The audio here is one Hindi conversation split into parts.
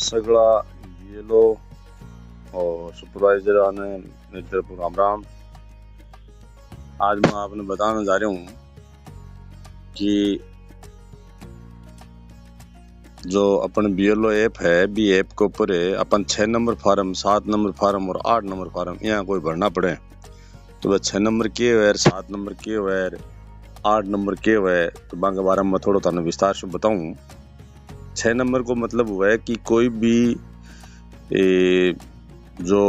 सगला ये लो और सुपरवाइजर आने मित्र राम राम। आज मैं आपने बताने जा रहा हूँ कि जो अपन BLO ऐप है, बी ऐप के ऊपर अपन 6 नंबर फार्म, 7 नंबर फार्म और 8 नंबर फार्म यहाँ कोई भरना पड़े तो वह 6 नंबर के है, 7 नंबर के है, 8 नंबर के है। तो बाकी बारे में थोड़ा थाने विस्तार से बताऊं। 6 नंबर को मतलब हुआ है कि कोई भी जो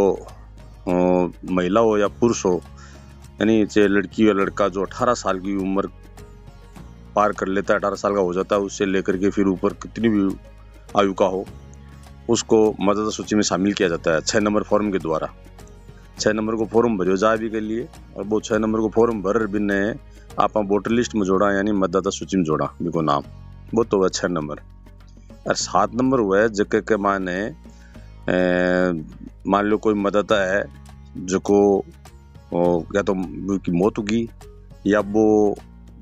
महिला हो या पुरुष हो, यानी चाहे लड़की या लड़का जो 18 साल की उम्र पार कर लेता है, 18 साल का हो जाता है, उससे लेकर के फिर ऊपर कितनी भी आयु का हो, उसको मतदाता सूची में शामिल किया जाता है 6 नंबर फॉर्म के द्वारा। 6 नंबर को फॉर्म भरियो जाए भी के लिए, और वो 6 नंबर को फॉर्म भर बिने आप वोटर लिस्ट में जोड़ा, यानी मतदाता सूची में जोड़ा बिको नाम, वो तो वह 6 नंबर। और 7 नंबर हुआ है जगह के माने मान लो कोई मतदाता है जो को या तो की मौत होगी या वो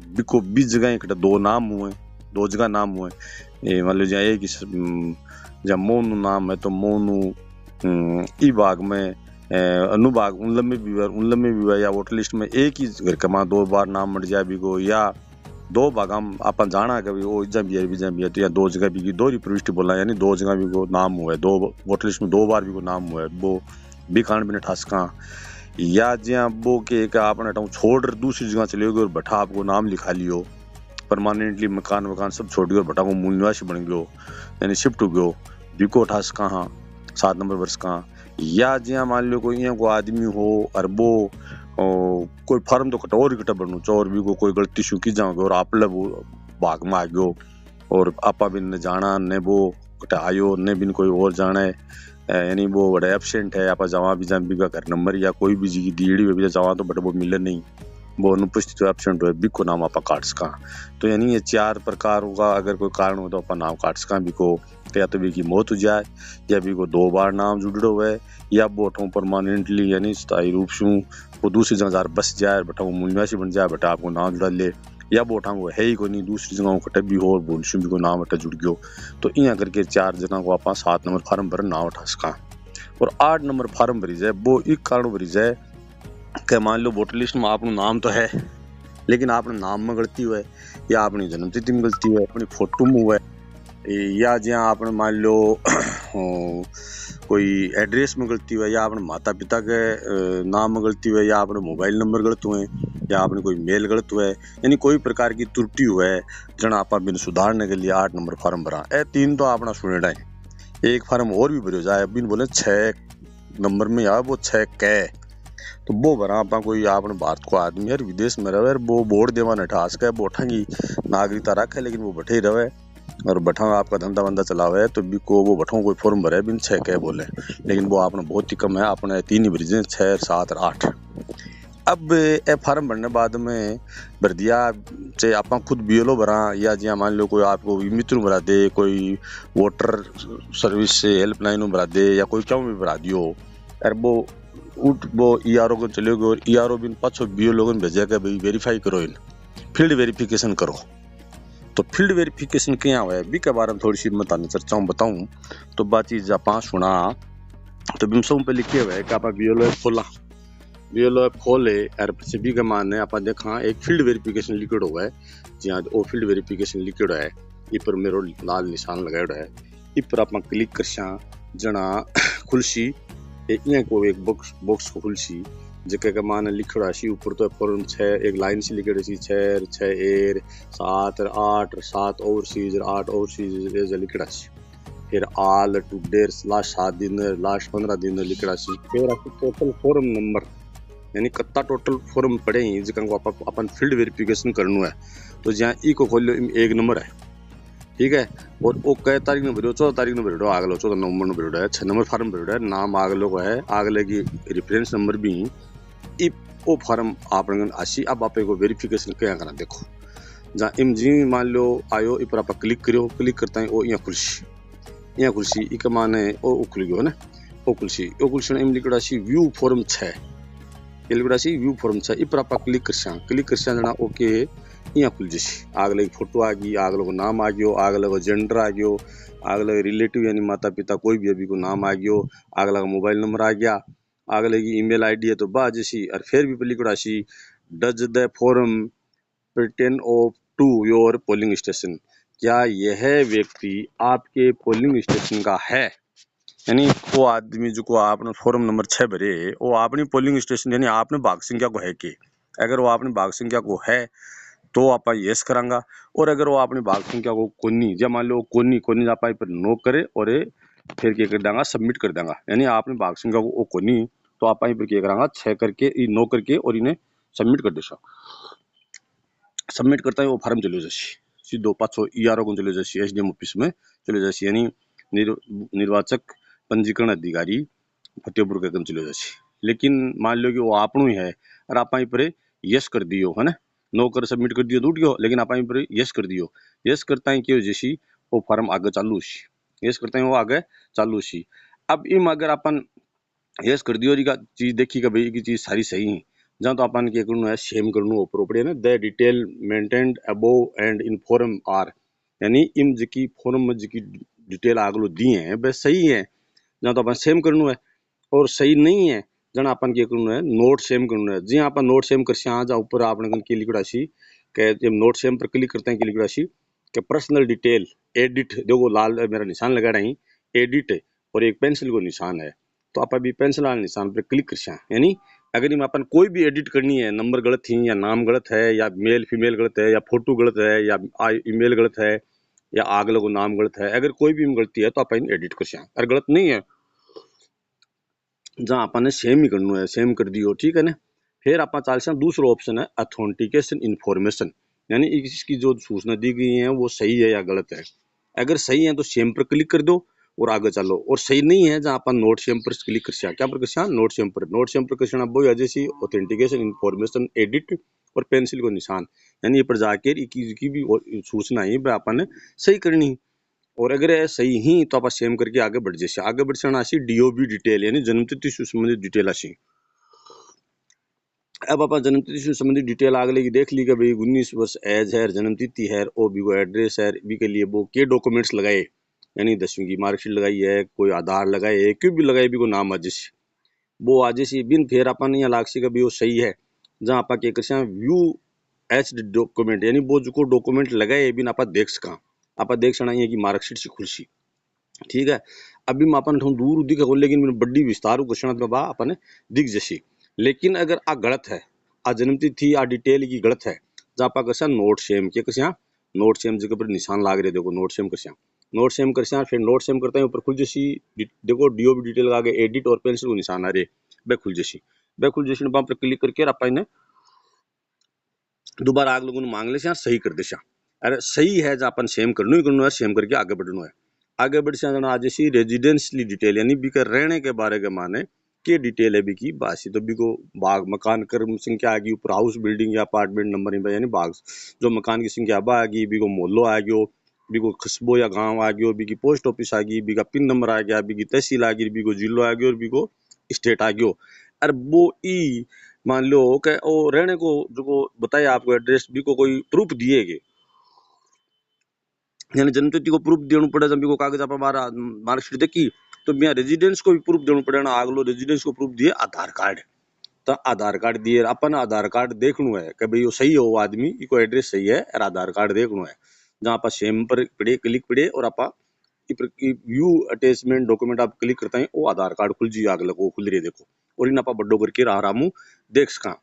बिको 20 जगह इकट्ठा 2 नाम हुए, 2 जगह नाम हुए। मान लो एक जहाँ मोनू नाम है तो मोनू ई भाग में अनुभाग उन में भी हुआ, या वोटर लिस्ट में एक ही घर का 2 बार नाम मर जाए बिको, या 2 भाग हम अपन जाना कभी वो इजा भी है तो या 2 जगह भी दोहरी प्रविष्टि बोला, यानी 2 जगह भी को नाम हुआ है, 2 वोटर लिस्ट में 2 बार भी को नाम हुआ है, वो भी खान बिना ठासका, या जहाँ वो के आपने छोड़ दूसरी जगह चले गए और भट्टा आपको नाम लिखा लियो परमानेंटली, मकान सब छोड़ गयो, भट्टा को मूल निवासी बन गयो, यानी शिफ्ट हो गयो, बिको ठासका 7 नंबर वर्ष का। या जहाँ मान लो कोई यहाँ को आदमी हो और वो कोई फार्म तो कटोर इकट्ठा बनू चोर भी को कोई गलती शू की जाओगे और आप भाग में आ गयो और आपा बिन ने जाना ने वो कटा आयो ने बिन कोई और जाना है, यानी वो बड़ा एब्सेंट है, आप जवा भी जान बिका घर नंबर या कोई भी जी दीड़ी भी जवा तो बट वो मिले नहीं, वो अनुपस्थित तो एब्सेंट हो बिको नाम आपा काट सका। तो यानी ये 4 प्रकार होगा, अगर कोई कारण हो तो अपन नाम काट सका बिको, या तो भी की मौत हो जाए, या भी को 2 बार नाम जुड़ो हुए, या बोठों परमानेंटली यानी स्थायी रूप से वो दूसरी जगह बस जाए, बटा वो मूल निवासी बन जाए, बटा आपको नाम जुड़ा ले, या बोठा वो है ही को नहीं दूसरी जगहों कटे भी हो और बोलशु भी को नाम अटा जुड़ गयो। तो यहाँ करके 4 जगह को आप 7 नंबर फार्म भर नाम उठा सका। और 8 नंबर फार्म भरी जाए, वो एक कारण भरी जाए कि मान लो वोटर लिस्ट में आपका नाम तो है लेकिन आपने नाम में गलती हुआ है, या अपनी जन्मतिथि में गलती हुआ है, अपनी फोटो में हुआ है, या जहाँ आपने मान लो कोई एड्रेस में गलती हुआ है, या अपने माता पिता के नाम में गलती हुआ है, या अपने मोबाइल नंबर गलत हुए हैं, या आपने कोई मेल गलत हुआ है, यानी कोई प्रकार की त्रुटि हुआ है जना आप बिन सुधारने के लिए 8 नंबर फार्म भरा। 3 तो अपना सुनेड़ा है, एक फार्म और भी भरो जाए, बिन बोले 6 नंबर में या वो 6 कै तो वो भरा आप कोई आपने भारत को आदमी है विदेश में रहे, वो वोट देवा नठास का बोठा की नागरिकता रखे लेकिन वो बठे ही रहे और बठा आपका धंधा बंदा चलावे है, तो भी को वो बठों कोई फॉर्म भरे बिन 6 कह बोले, लेकिन वो आपने बहुत ही कम है, आपने 3 ही भरी 6, 7 और 8। अब ए फार्म भरने बाद में भर दिया, चाहे आप खुद BLO भरा या जहाँ मान लो कोई आपको मित्र भरा दे, कोई वोटर सर्विस से हेल्पलाइन भरा दे, या कोई क्यों भी भरा दियो, और वो ERO को चले गए और ERO बिन पाछो BLO को भेजा के भाई वेरीफाई करो, इन फील्ड वेरिफिकेशन करो। तो फील्ड वेरिफिकेशन क्या हुआ है बी के बारे में थोड़ी सी मैं ताने चर्चाऊं बताऊं। तो बात चीज आप सुना तो बिमसों पे लिखे हुए है कि आप BLO ऐप खोले और पीछे भी के माने आप देखा एक फील्ड वेरिफिकेशन लिखिड हुआ है, जहाँ वो फील्ड वेरिफिकेशन लिखिड है, इ पर मेरो लाल निशान लगाया है, इ पर आप क्लिक करसा जना खुलसी को एक बॉक्स को खुलसी जगह का मान लिखड़ा सी ऊपर तो फॉर्म 6 एक लाइन से लिखड़ी सी 6 एर 7 8 7 ओवरसीज 8 ओवरसीज लिखड़ा सी, फिर आल टू डेर लास्ट 7 दिन लास्ट 15 दिन लिखड़ा सी, फिर टोटल फॉर्म नंबर यानी कत्ता टोटल फॉर्म पड़े ही जिका को अपन फील्ड वेरिफिकेशन करना है। तो जहाँ ई को खोलो 1 नंबर है, ठीक है, और वो कै तारीख में भरो 14 तारीख में भरो, आगलो 14 नवंबर में भरो है, 6 नंबर फार्म भरो है, नाम आगलो को है, आगले की रेफरेंस नंबर भी वो फार्म आपने आशी। अब आप को वेरिफिकेशन क्या करना देखो, जहाँ इम जी मान लो आयो इ पर आप क्लिक करो, क्लिक करता है वो यहाँ खुलसी इक माने वो खुल गयो ना, वो खुलसी इम लिखड़ा सी व्यू फॉर्म 6, ये लिखड़ा सी व्यू फॉर्म 6, इ पर आप क्लिक करसा जना ओके यहाँ खुल जैसी आगले की फोटो आ गई, आगले को नाम आ गयो, आगले को जेंडर आ गयो, आगले रिलेटिव यानी माता पिता कोई भी अभी को नाम आ गयो, आगला का मोबाइल नंबर आ गया, आगले की ईमेल आईडी है तो बा जैसी। और फिर भी लिखड़ा सी does the form pertain of to your polling station, क्या यह व्यक्ति आपके पोलिंग स्टेशन का है। यानी वो आदमी जो को आपने फॉर्म नंबर 6 भरे वो अपनी पोलिंग स्टेशन यानी आपने भाग संख्या को है के, अगर वो आपने भाग संख्या को है तो आप यस करांगा, और अगर वो अपनी भाग संख्या को कोनी जब मान लो कोनी कोनी आप पर नो करे और फिर क्या कर देंगा सबमिट कर देंगा, यानी आपने भाग संख्या को वो कोनी तो आप पर क्या करांगा 6 करके नो करके और इन्हें सबमिट कर देसा। सबमिट करता है वो फॉर्म चले जासी सीधो पाछो ईआरओ को चले जासी एसडीएम ऑफिस में चले जासी, यानी निर्वाचक पंजीकरण अधिकारी फतेहपुर के कम चले जासी। लेकिन मान लो कि वो आपनो ही है और आप पर यस कर दियो है ना, नो कर सबमिट कर दियो दूट गयो, लेकिन आप पर यस कर दियो, यस करता है कि जैसी वो फॉर्म आगे चालू सी, यस करता है वो आगे चालू सी। अब इम अगर अपन यस कर दियो जी का चीज देखी का भाई की चीज सारी सही है, जहाँ तो अपन क्या करना है सेम करना ऊपर है ना, the detail maintained above and in form R, यानी इम जी फॉर्म में जी डिटेल आगलो दी है वह सही है, जहाँ तो अपन सेम करना है, और सही नहीं है जना अपन क्या करना है नोट सेम करना है। जी अपन नोट सेम कर जहाँ ऊपर आपने के लिखड़ा सी के जब नोट सेम पर क्लिक करते हैं कि लिखड़ा सी के पर्सनल डिटेल एडिट, देखो लाल मेरा निशान लगा रहा है एडिट और एक पेंसिल को निशान है, तो आप अभी पेंसिल वाले निशान पर क्लिक कर, यानी अगर इनमें अपन कोई भी एडिट करनी है, नंबर गलत थी या नाम गलत है या मेल फीमेल गलत है या फोटो गलत है या ईमेल गलत है या आगले को नाम गलत है, अगर कोई भी गलती है तो अपन एडिट कर, अगर गलत नहीं है जहाँ अपन ने सेम ही करना है सेम कर दियो ठीक है ना। फिर आप चाल से दूसरा ऑप्शन है अथेंटिकेशन इन्फॉर्मेशन, यानी इसकी जो सूचना दी गई है वो सही है या गलत है, अगर सही है तो सेम पर क्लिक कर दो और आगे चलो, और सही नहीं है जहाँ अपन नोट सेम पर क्लिक कर क्या पर कर नोट सेम पर, नोट सेम पर कर वो जैसी ऑथेंटिकेशन इन्फॉर्मेशन एडिट और पेंसिल को निशान, यानी ये पर जाकर की भी सूचना है अपन ने सही करनी, और अगर ये सही ही तो आप सेम करके आगे बढ़ जैसे आगे बढ़ जाना आसी डीओबी डिटेल यानी जन्मतिथि से संबंधित डिटेल आसी। अब आप जन्मतिथि से संबंधित डिटेल आगे की देख ली कि भाई 19 वर्ष एज है, जन्मतिथि है और भी वो एड्रेस है भी के लिए वो के डॉक्यूमेंट्स लगाए, यानी 10वीं की मार्कशीट लगाई है, कोई आधार लगाए है, क्यों भी लगाए भी को नाम आज वो आज सी बिन फिर अपन यहाँ लाग सी का भी वो सही है, जहाँ आप क्या कर व्यू एच डॉक्यूमेंट यानी वो जो डॉक्यूमेंट लगाए बिन आप देख सका, आप देख सकना है कि मार्कशीट से खुलसी ठीक है। अभी मैं अपन दूर दिख लेकिन मैंने बड़ी विस्तार घोषणा बा अपन दिख जैसी, लेकिन अगर आ गलत है आ जन्मतिथि आ डिटेल की गलत है जहाँ आप कसा नोट सेम के कसा नोट सेम जगह पर निशान लाग रहे देखो नोट सेम कसा नोट सेम कर फिर नोट सेम करते हैं ऊपर खुल जैसी देखो डीओबी डिटेल आगे एडिट और पेंसिल को निशान आ रहे वे खुल जैसी वहाँ पर क्लिक करके आप दोबारा आग लोगों ने मांग ले सही कर देशा, अरे सही है जहाँ अपन सेम करना ही करना है सेम करके आगे बढ़ना है। आगे बढ़ से आज सी रेजिडेंसली डिटेल यानी बी रहने के बारे के माने के डिटेल है बी की बासी तो बी को बाग मकान क्रम संख्या आएगी ऊपर हाउस बिल्डिंग या अपार्टमेंट नंबर यानी बाग जो मकान की संख्या बा आएगी बी को मोहल्लो आ गयो, बी को कस्बो या गांव आ गयो, बी की पोस्ट ऑफिस आ गई, बी का पिन नंबर आ गया, बी की तहसील आ गई, बी को जिलो आ गयो और बी को स्टेट आ गयो। अरे वो ई मान लो कि वो रहने को जो बताया आपको एड्रेस भी को कोई प्रूफ दिएगे, यानी जन्मतिथि को प्रूफ देना पड़े जब को कागज आप हमारा मार्कशीट देखी तो यहाँ रेजिडेंस को भी प्रूफ देना पड़ेगा, आगलो रेजिडेंस को प्रूफ दिए आधार कार्ड, तो आधार कार्ड दिए अपन आधार कार्ड देखना है कि भाई वो सही है वो आदमी को एड्रेस सही है और आधार कार्ड देखना है, जहाँ आप सेम पर पड़े क्लिक पड़े और आप व्यू अटैचमेंट डॉक्यूमेंट आप क्लिक करते हैं वो आधार कार्ड खुल जी आगे लगो खुल रही है देखो, और इन आप बड्डो करके आराम देख सका।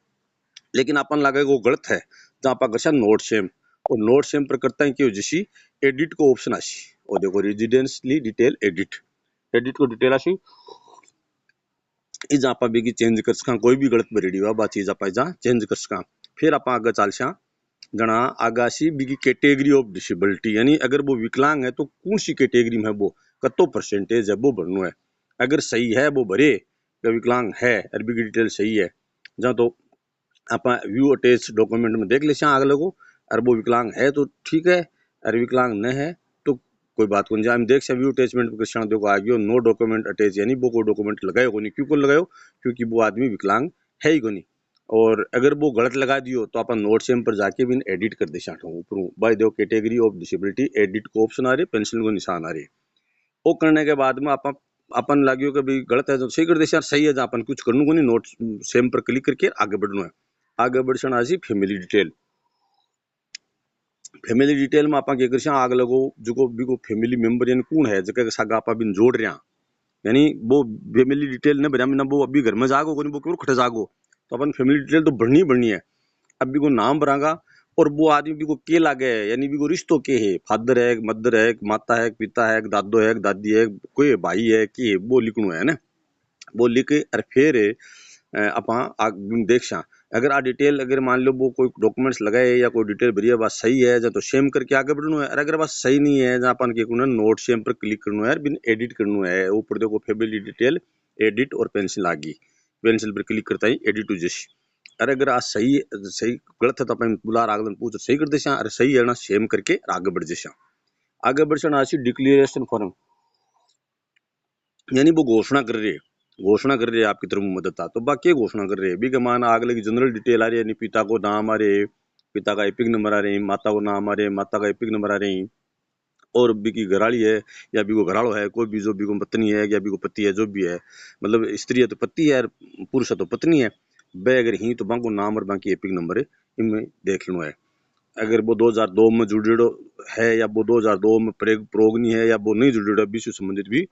लेकिन अपन लगे वो गलत है जहाँ आप कर नोट सेम और नोट सेम पर करता है कि जैसी एडिट को ऑप्शन आसी और देखो रेजिडेंसली डिटेल एडिट एडिट को डिटेल आसी इज आप भी चेंज कर सका, कोई भी गलत भरेड़ी हुआ बा चीज आप चेंज कर सका। फिर आप आगे चल सा जना आगासी बी की कैटेगरी ऑफ डिसेबिलिटी, यानी अगर वो विकलांग है तो कौन सी कैटेगरी में है वो कतो परसेंटेज है वो भरना है, अगर सही है वो भरे विकलांग है अरबी की डिटेल सही है जहाँ तो आप व्यू अटैच डॉक्यूमेंट में देख ले अगले को, और वो विकलांग है तो ठीक है और विकलांग न है तो कोई बात को नहीं देख से व्यू अटैचमेंट क्वेश्चन देखो आ गयो नो डॉक्यूमेंट अटैच यानी वो कोई डॉक्यूमेंट लगाए को नहीं, क्यों को लगायो क्योंकि वो आदमी विकलांग है ही को नहीं, और अगर वो गलत लगा दियो तो अपन नोट सेम पर जाके भी एडिट कर दे शाठो ऊपर भाई देखो कैटेगरी ऑफ डिसेबिलिटी एडिट को ऑप्शन आ रहे पेंसिल को निशान आ रहे। वो करने के बाद में अपन अपन लागियो कि भाई गलत है तो सही कर दे यार, सही है जहाँ अपन कुछ करने को नहीं, नोट सेम पर क्लिक करके आगे बढ़ना है। आगे बढ़ना आजी फैमिली डिटेल। फैमिली डिटेल में आप आग लगो जो भी फैमिली मेंबर यानी कौन है जगह सागा आप बिन जोड़ रहा, यानी वो फैमिली डिटेल ने भरा ना वो अभी घर में जागो को नहीं वो खटे जागो, तो अपन फैमिली डिटेल तो बढ़नी है। अब भी को नाम भरागा और वो आदमी भी को के लागे है, यानी भी को रिश्तों के है, फादर है मदर है माता है पिता है दादो है दादी है कोई भाई है कि वो लिखना है ना। वो लिख और फिर अपा देख सा अगर आ डिटेल अगर मान लो वो कोई डॉक्यूमेंट्स लगाए या कोई डिटेल भरी है बात सही है जा तो सेम करके आगे बढ़ना है। और अगर बात सही नहीं है जहाँ अपन के नोट सेम पर क्लिक करना है बिन एडिट करना है। ऊपर देखो फैमिली डिटेल एडिट और पेंसिल आ गई, पेंसिल पर क्लिक करता ही एडिट टू जैसी। अरे अगर आज सही सही गलत है तो अपन बुला आगे पूछ सही कर दे, अरे सही है ना सेम करके आगे बढ़ जैसा। आगे बढ़ डिक्लेरेशन फॉर्म, यानी वो घोषणा कर रही है, घोषणा कर रही है आपकी तरफ मदद था तो बाकी घोषणा कर रही है भी मान आग लगी जनरल डिटेल आ रही है, यानी पिता को नाम आ रहे, पिता का एपिक नंबर आ रहे, माता को नाम आ रहे, माता का एपिक नंबर आ रहे, और भी की घराली है या भी को घरालो है, कोई भी जो भी को पत्नी है या भी को पति है जो भी है, मतलब स्त्री है तो पति है पुरुष है तो पत्नी है, वे अगर ही तो बाकी नाम और बाकी एपिक नंबर है इनमें देख लो है। अगर वो 2002 में जुड़ेड़ो है या वो 2002 में प्रोगनी है या वो नहीं जुड़ेड़ो भी से संबंधित भी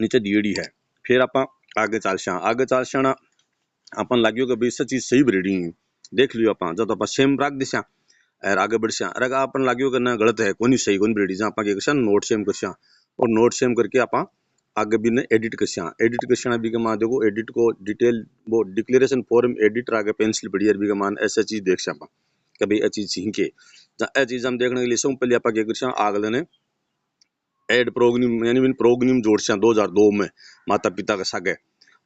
नीचे दिएड़ी है। फिर आप आगे चल शाना अपन लाग्यो कि भाई चीज सही बरेडी देख लियो आप जब आप सेम रख दिशा और आगे बढ़ अगर अपन लाग्यो कि ना गलत है कोनी सही कोनी बरेडी जहाँ आप नोट सेम कर और नोट सेम करके आप आगे भी एडिट कर एडिट कर भी मान देखो एडिट को डिटेल वो डिक्लेरेशन फॉर्म एडिट आगे पेंसिल बढ़िया भी मान ऐसा चीज देख सा कि भाई ये चीज सीख के ए चीज हम देखने के लिए सब पहले आप कर आगले ने एड प्रोग्निम यानी बिन प्रोग्निम जोड़ 2002 में माता पिता का सागे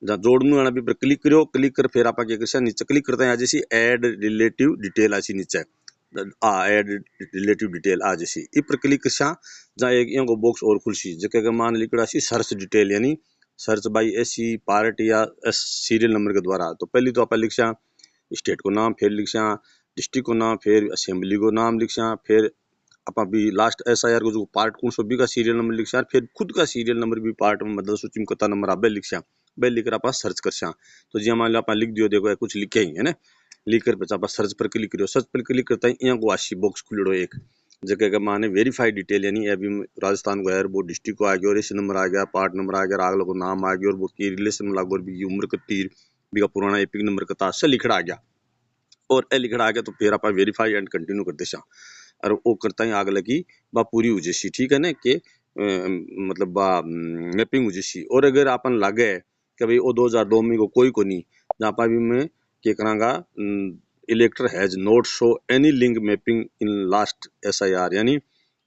जहाँ जोड़नू है पर क्लिक करो, क्लिक कर फिर आप नीचे क्लिक करते हैं जैसी एड रिलेटिव डिटेल आसी नीचे एड रिलेटिव डिटेल आ जैसी इस पर क्लिक कर जहाँ एक यहाँ को बॉक्स और खुलसी जगह मान लिखड़ा सी सर्च डिटेल यानी सर्च बाई एसी पार्ट या एस सीरियल नंबर के द्वारा। तो पहली तो आप लिख स्टेट को नाम, फिर लिख डिस्ट्रिक्ट को नाम, फिर असेंबली को नाम लिख फिर आप अभी लास्ट SIR को जो पार्ट कौन सो भी का सीरियल नंबर लिख फिर खुद का सीरियल नंबर भी पार्ट में मतलब सूची में कता नंबर आप लिख बे लिखकर आप सर्च कर तो जी मान लो आप लिख दियो देखो कुछ लिखे ही है ना, लिख कर आप सर्च पर क्लिक करो, सर्च पर क्लिक करता है यहाँ को आशी बॉक्स खुलेड़ो एक जगह का माने वेरीफाइड डिटेल यानी अभी राजस्थान को है वो डिस्ट्रिक्ट को आ गया और इस नंबर आ गया पार्ट नंबर आ गया आगे को नाम आ गया और वो की रिलेशन लागू और भी उम्र कती भी का पुराना एपिक नंबर कता से लिखड़ा आ गया और ए लिखड़ा आ गया तो फिर आप वेरीफाई एंड कंटिन्यू कर दे और वो करता ही आग लगी बा पूरी हो जैसी ठीक है ना कि मतलब बा मैपिंग हो जैसी। और अगर अपन लागे कि भाई वो 2002 में को कोई को नहीं जहाँ पर भी मैं क्या करांगा elector has not show any link mapping in last SIR यानी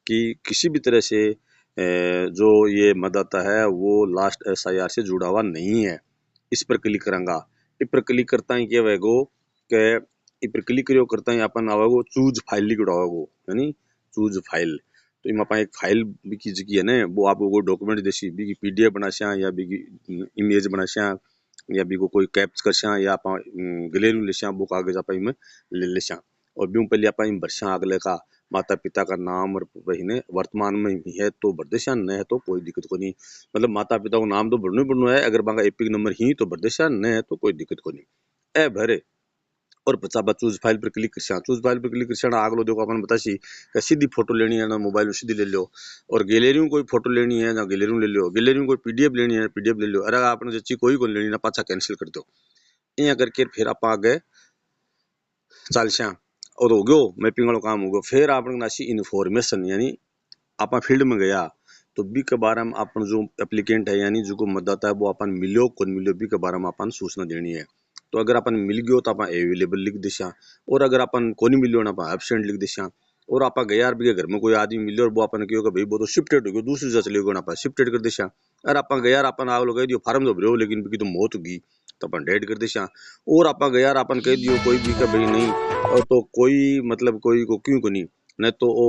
कि किसी भी तरह से जो ये मतदाता है वो लास्ट SIR से जुड़ा हुआ नहीं है। इस पर क्लिक करांगा, इस पर क्लिक करता ही क्या वेगो के इस पर क्लिक करियो करता ही अपन आवेगो चूज फाइल लिखड़ा होगो यानी चूज फाइल। तो इम अपन एक फाइल भी की है ना वो आपको कोई डॉक्यूमेंट जैसी भी की PDF बनाशा या भी इमेज बनाशा या भी को कोई कैप्च करशा या आप गलेरू लेशा वो कागज आप इनमें ले लेशा और भी पहले आप इन बरसा अगले का माता पिता का नाम और बहने वर्तमान में भी है तो बरदेशा न है तो कोई दिक्कत को नहीं, मतलब माता पिता को नाम तो बढ़ना है अगर बांगा एपिक नंबर ही तो बरदेशा न है तो कोई दिक्कत को नहीं। ए भरे और बच्चा चूज फाइल पर क्लिक कर चूज फाइल पर क्लिक कर आग लो देखो अपन बतासी सीधी फोटो लेनी है ना मोबाइल में सीधी ले लो और गैलरी में कोई फोटो लेनी है ना गैलरी में ले लो, गैलरी में कोई PDF लेनी है PDF ले लो। अरे आपने जच्ची कोई को लेनी ना पाछा कैंसिल कर दो यहाँ करके फिर आप आगे चल और हो गयो मैपिंग वाला काम हो गयो। फिर आपने नासी इन्फॉर्मेशन यानी आप फील्ड में गया तो बी के बारे में अपन जो एप्लीकेंट है यानी जो को मतदाता है वो अपन मिलो कौन मिलो बी के बारे में अपन सूचना देनी है। तो अगर अपन मिल गयो तो अपन अवेलेबल लिख दिशा और अगर अपन को नहीं मिलो ना अपन एब्सेंट लिख दिशा। और आप गया भी घर में कोई आदमी मिलो और वो अपन कहो भाई वो तो शिफ्टेड हो गयो दूसरी जगह चले गयो ना शिफ्टेड कर दिशा। अगर आप गया अपन आग लोग कह दियो फार्म तो भरो लेकिन भी तो मौत होगी तो अपन डेड कर दिशा। और आप गया अपन कह दियो कोई भी का भाई नहीं और तो कोई मतलब कोई को क्यों को नहीं न तो वो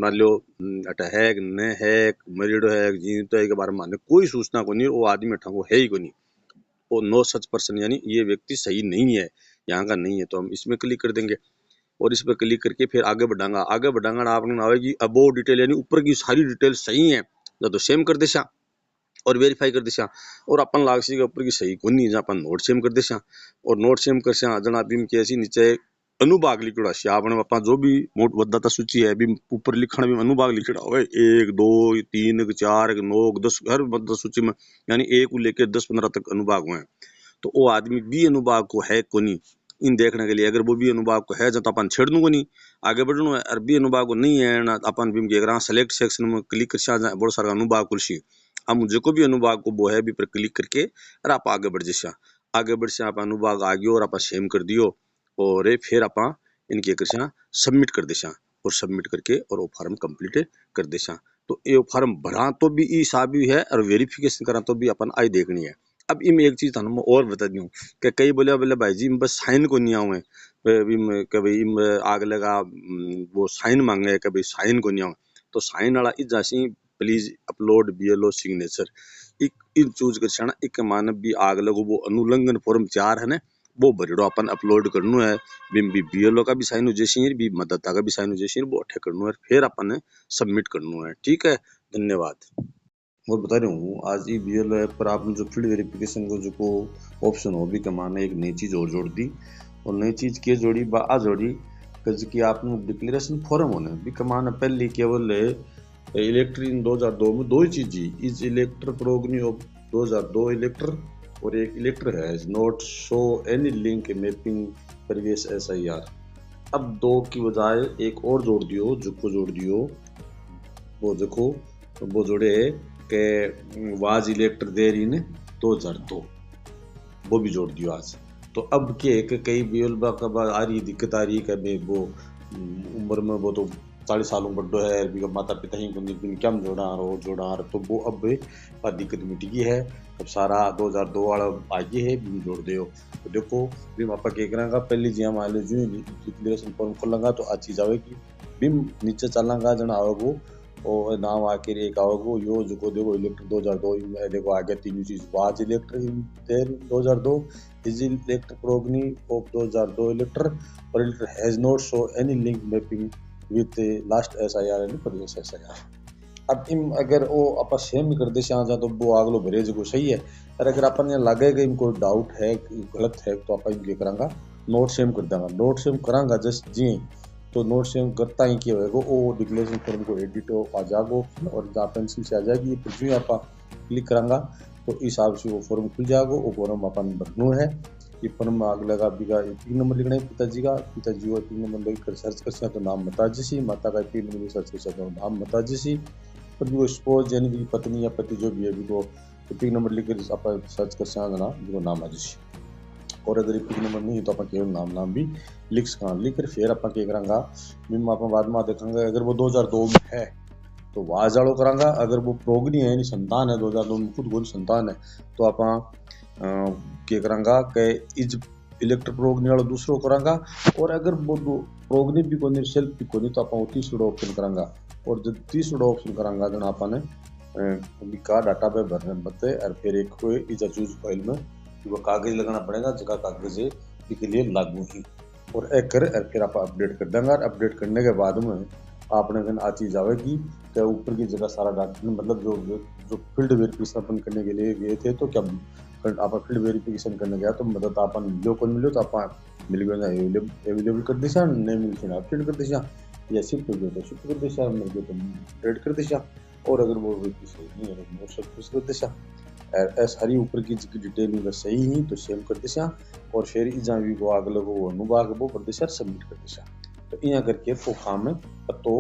मान लो अटा है न है मरीडो है जीवित है के बारे में कोई सूचना को नहीं वो आदमी ठगो है ही को नहीं और नो सच पर्सन, यानी ये व्यक्ति सही नहीं है, यहाँ का नहीं है, तो हम इसमें क्लिक कर देंगे और इस पर क्लिक करके फिर आगे बढ़ांगा आपने आवेगी अबो डिटेल, यानी ऊपर की सारी डिटेल सही है तो सेम कर देशा और वेरीफाई कर देशा। और अपन लागसी के ऊपर की सही को नहीं अपन नोट सेम कर देशा और नोट सेम कर जना बीम कैसी नीचे अनुभाग लिखड़ा से आपने अपना जो भी मोट वदाता सूची है भी ऊपर लिखना भी अनुभाग लिखड़ा हो 1 2 3 4 9 10 हर वदाता सूची में, यानी 1 को लेकर 10-15 तक अनुभाग हुए हैं। तो वो आदमी भी अनुभाग को है को नहीं इन देखने के लिए, अगर वो भी अनुभाग को है तो अपन छेड़ दूंगा नहीं आगे बढ़ना है, और भी अनुभाग को नहीं है ना अपन भी सेलेक्ट सेक्शन में क्लिक कर बहुत सारा अनुभाग कुर्सी हम मुझे को भी अनुभाग को वो है भी पर क्लिक करके और आप आगे बढ़ जैसा आप अनुभाग आ गयो और आप सेम कर दियो और फिर आप इनके कर सबमिट कर देशा और सबमिट करके और वो फार्म कंप्लीट कर देशा। तो ये फार्म भरा तो भी ई सा भी है और वेरिफिकेशन करा तो भी अपन आई देखनी है। अब इम एक चीज थाने और बता दूं कि कई बोले भाई जी बस साइन को नहीं आवे कभी इम आग लगा वो साइन मांगे कभी साइन को नहीं आवे, तो साइन वाला इस जासी please upload BLO signature in choose कर एक मानव भी आग लगो वो अनुलंघन फॉर्म 4 है ना वो भरिड़ो अपन अपलोड करनो है भी बीएलओ का भी साइन हो जैसी भी मतदाता का भी साइन हो जैसी वो अठे करनो है फिर अपन सबमिट करनो है। ठीक है, धन्यवाद। और बता रहा हूँ आज ये बीएलओ ऐप पर आपने जो फील्ड वेरिफिकेशन को जो ऑप्शन हो भी कमाने एक नई चीज और जोड़ दी और नई चीज के जोड़ी बा जोड़ी कि आपने डिक्लेरेशन फॉर्म होने भी कमाना पहले केवल इलेक्टर इन 2002 में दो ही चीज is elector progeny of 2002 elector और एक इलेक्टर है not show any link mapping previous SIR। अब दो की बजाय एक और जोड़ दियो जोड़ दियो वो जोड़े के वाज इलेक्टर देर इन 2002 वो भी जोड़ दियो आज। तो अब के कई बीएलओ का आ रही दिक्कत आ रही है वो उम्र में वो तो 40 सालों बड्डो है भी माता पिता ही क्या जोड़ा तो वो अब दिक्कत मिट गई है। अब सारा 2002 वाला आगे है भी जोड़ दो तो देखो भी आप कह पहले जी मान लो जो डिक्लेरेशन फॉर्म खोलेगा तो आ चीज आवेगी बिम नीचे चलेगा जना आवेगो और नाम आके एक आवगो यो जो देखो इलेक्टर 2002 देखो आगे तीन चीज was elector there 2002 is elector progeny of 2002 elector और elector has not show any link mapping with last SIR and previous SIR। अब इन अगर वो आप सेम कर दे जा तो वो अगलो भरे जो सही है, और अगर अपन ये लगेगा इनको डाउट है गलत है तो आप इनके करांगा नोट सेम कर देंगे नोट सेम करांगा जस्ट जी तो नोट सेम करता ही क्या होगा वो डिक्लेरेशन फॉर्म को एडिट आ जाएगा और जहाँ पेंसिल से आ जाएगी फिर जो आप क्लिक करांगा तो इस हिसाब से वो फॉर्म खुल जाएगा। वो फॉर्म अपन भरना है ये फॉर्म में आग लगा बीघा 3 नंबर लिखना है पिताजी को 3 नंबर लेकर सर्च कर तो नाम माताजी सी माता का 3 नंबर सर्च कर तो नाम माताजी सी पर भी स्पोज यानी कि पत्नी या पति जो भी है भी को 3 नंबर लिखकर आप सर्च कर ना जो नाम आज सी और अगर 3 नंबर नहीं तो अपन केवल नाम भी लिख कर फिर अपन क्या करांगा बिम आप बाद में देखेंगे अगर वो 2002 में है तो वाज वालों करांगा, अगर वो प्रोगनी है यानी संतान है 2002 में खुद गोल संतान है तो आप क्या करांगा के इज इलेक्टर प्रोगनी वाला दूसरो करांगा और अगर वो प्रोगनी भी कोनी सेल्फ भी कोनी तो आप तीसरा ऑप्शन करांगा और जब तीसरा ऑप्शन करांगा तो आपने का डाटा पे भरने बते और फिर एक कोई इज चूज फाइल में वो कागज लगाना पड़ेगा जगह कागज के लिए लागू की और एक कर और फिर आप अपडेट कर देंगे। अपडेट करने के बाद में आपने आ चीज आवेगी तो ऊपर की जगह सारा डाटा मतलब जो फील्ड वेरिफिकेशन अपन करने के लिए गए थे तो क्या आप फील्ड वेरिफिकेशन करने गया तो मतलब अपन मिलो कौन मिलो तो आप मिल गए अवेलेबल कर दिशा नहीं मिलती ना अपडेट कर दिशा या शिफ्ट हो गया तो शिफ्ट कर दिशा मिल गया तो अपडेट कर दिशा और अगर वो नहीं है तो सब कर दिशा सारी ऊपर की डिटेलिंग सही ही तो सेव कर दिशा और फिर जहाँ भी वो अगले वो अनुभाग वो कर दिशा सबमिट कर दिशा तो यहाँ करके वो काम है। तो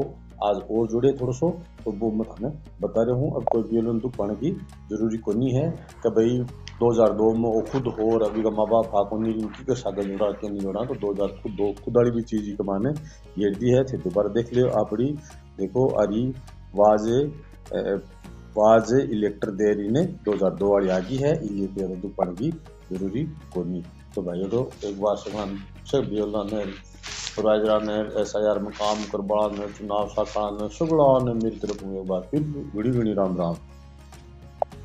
आज और जुड़े थोड़ा सो तो वो मैं थाने बता रहा हूँ। अब कोई बीएलओ तो पढ़ने की जरूरी को नहीं है कि भाई 2002 में वो खुद हो और अभी का माँ बाप आपको नहीं का सागर जुड़ा के नहीं जुड़ा तो 2002 खुद वाली भी चीज़ ही कमाने ये दी है थे दोबारा देख लियो आप देखो अरी वाज इलेक्टर देरी ने 2002 वाली आगी है ये फिर तो पढ़ने की जरूरी को नहीं। तो भाइयों तो एक बार सब बीएलओ ने सुपरवाइजर ने SIR में काम करवा ने चुनाव शाखा ने सगड़ा ने मेरी तरफ एक बार फिर घड़ी राम राम।